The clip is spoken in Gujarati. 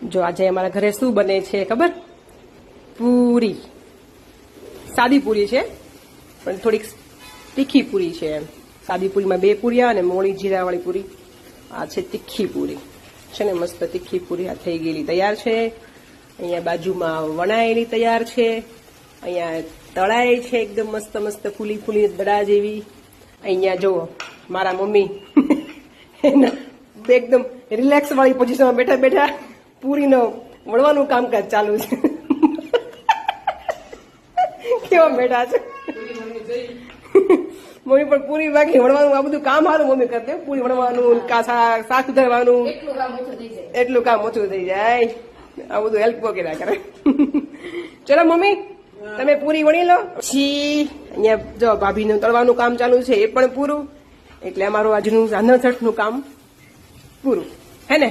જો આજે અમારા ઘરે શું બને છે ખબર? પૂરી. સાદી પૂરી છે પણ થોડીક તીખી પૂરી છે એમ. સાદી પૂરીમાં 2 પૂરિયા અને મોળી જીરાવાળી પૂરી. આ છે તીખી પૂરી છે ને, મસ્ત તીખી પૂરી આ થઈ ગયેલી તૈયાર છે. અહીંયા બાજુમાં વણાયેલી તૈયાર છે. અહીંયા તળાઈ છે એકદમ મસ્ત મસ્ત ફૂલી ફૂલી દડા જેવી. અહીંયા જુઓ મારા મમ્મી એકદમ રિલેક્સ વાળી પોઝિશનમાં બેઠા બેઠા પૂરીનો વણવાનું કામકાજ ચાલુ છે. કેવા બેઠા છે મમ્મી પણ પૂરી બાકી વણવાનું આ બધું કામ સારું મમ્મી કરતે. પૂરી વણવાનું, શાક સુધારવાનું, એટલું કામ ઓછું થઈ જાય. આ બધું હેલ્પ વગેરે કરે. ચલો મમ્મી તમે પૂરી વણી લો. પછી અહીંયા જો ભાભીનું તળવાનું કામ ચાલુ છે એ પણ પૂરું. એટલે અમારું આજનું રાંધણ છઠનું કામ પૂરું હે ને.